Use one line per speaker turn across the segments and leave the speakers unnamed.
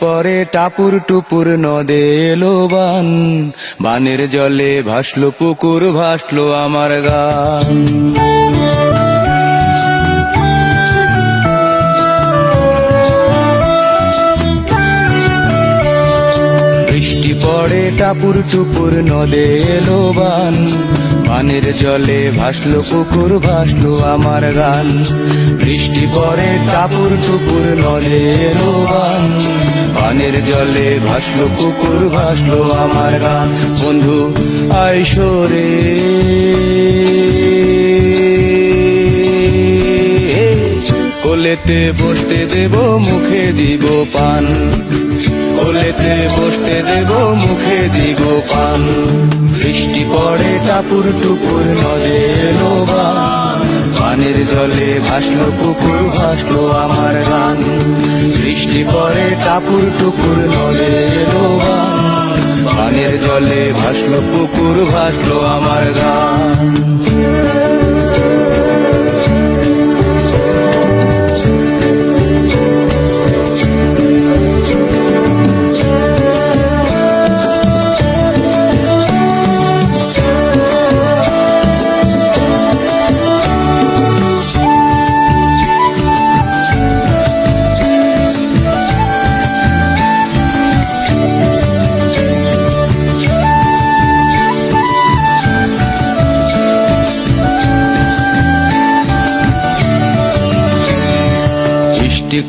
পরে টাপুর টুপুর নদে এলো বান, বানের জলে ভাসলো পুকুর, ভাসলো আমার গান। বৃষ্টি পড়ে টাপুর টুপুর নদে এলো বান, বানের জলে ভাসলো পুকুর, ভাসলো আমার গান। বৃষ্টি পড়ে টাপুর টুপুর নদে এলো বান, বানের জলে ভাসলো পুকুর, ভাসলো আমার গান। বন্ধু আইসো রে, কোলেতে বসতে দেব, মুখে দিব পান, কোলেতে বসতে দেব, মুখে দিব পান। বৃষ্টি পড়ে টাপুর টুপুর নদে এলো বান, বানের জলে ভাসলো পুকুর, ভাসলো আমার গান। বৃষ্টি পড়ে টাপুর টুপুর নদে এলো বান, বানের জলে ভাসলো পুকুর, ভাসলো আমার গান।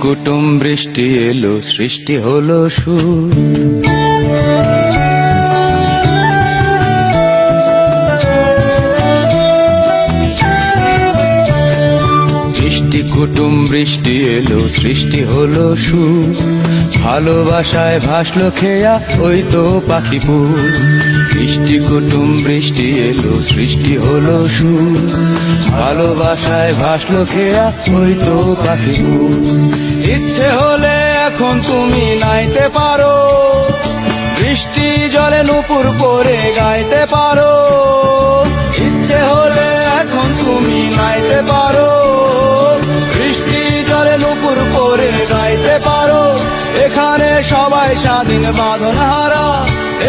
কুটুম বৃষ্টি এলো, সৃষ্টি হলো সুর। বৃষ্টি কুটুম বৃষ্টি এলো, সৃষ্টি হলো সুর। ভালোবাসায় ভাসলো খেয়া ওই তো পাখিপুর। বৃষ্টি কুটুম বৃষ্টি এলো, সৃষ্টি হলো সুর। ভালোবাসায় ভাসলো খেয়া ওই তো পাখিপুর। ইচ্ছে হলে এখন তুমি নাইতে পারো, বৃষ্টি জলে নুপুর পরে গাইতে পারো। ইচ্ছে হলে এখন তুমি নাইতে পারো, বৃষ্টি জলে নুপুর পরে গাইতে পারো। এখানে সবাই স্বাধীন বাঁধন হারা,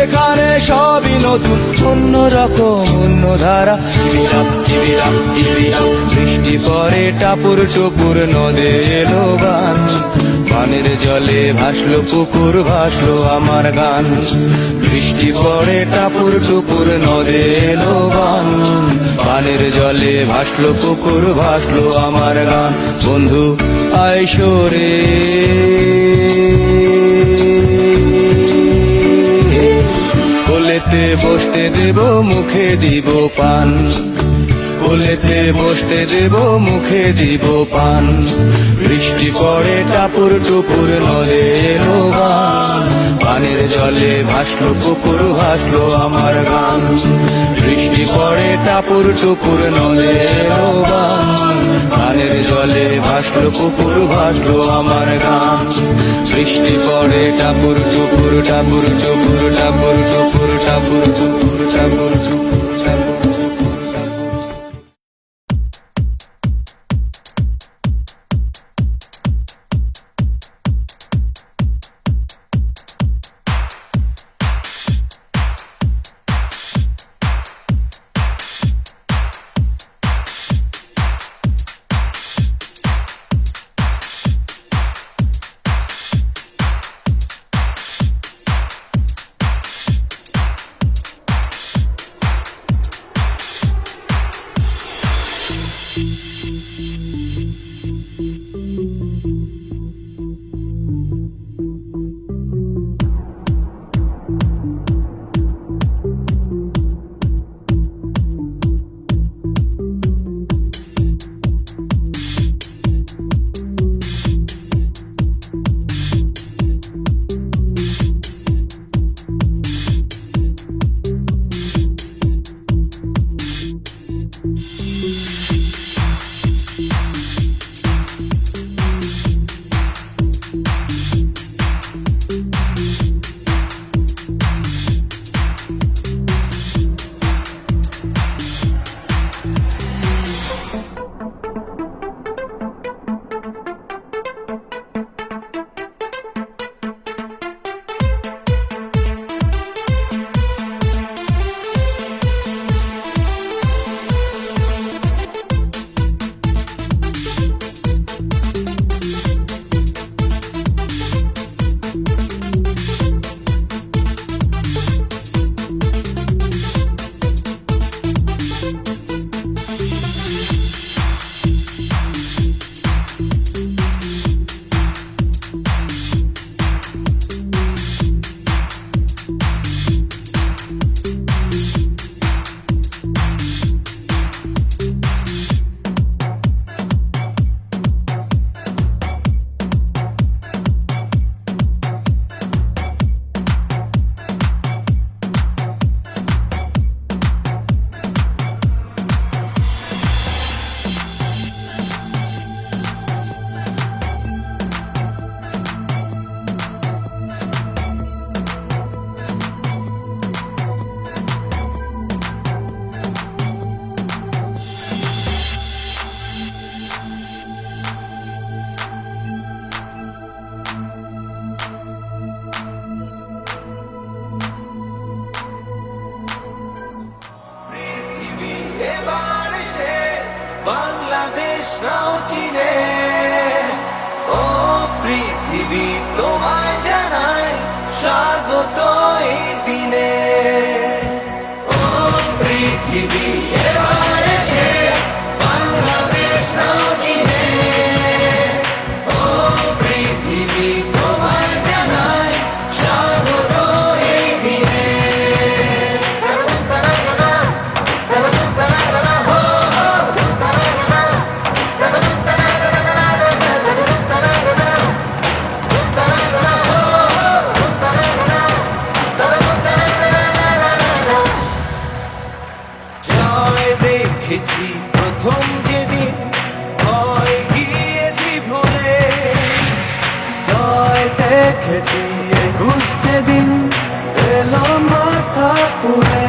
এখানে সবই নতুন, অন্য রকম অন্য ধারা। বৃষ্টি পরে টাপুর টুপুর নদে এলো বান, বানের জলে ভাসলো পুকুর, ভাসলো আমার গান। বৃষ্টি পরে টাপুর টুপুর নদে এলো বান, বানের জলে ভাসলো পুকুর, ভাসলো আমার গান। বন্ধু আইসো রে, কোলেতে বসতে দেব, মুখে দিব পান, কোলেতে বসতে দেব, মুখে দিব পান। বৃষ্টি পড়ে টাপুর টুপুর নদে এলো বান, বানের জলে ভাসলো পুকুর, ভাসলো আমার গান। বৃষ্টি পড়ে টাপুর টুপুর নদে এলো বান, বানের জলে ভাসলো পুকুর, ভাসলো আমার গান। বৃষ্টি পড়ে টাপুর টুপুর, টাপুর টুপুর, টাপুর টুপুর, টাপুর টুপুর, টাপুর টুপুর।
বাংলাদেশ নাও চিনে, ও পৃথিবী তোমায় জানায় স্বাগত এই দিনে। ও পৃথিবী এবার এসে বাংলাদেশ নাও চিনে, ও পৃথিবী তোমায় জানায় স্বাগত এই দিনে। জয় দেখেছি প্রথম যেদিন, ভয় গিয়েছি ভুলে।
জয় দেখেছি 21 যেদিন এলো মাথা খুলে।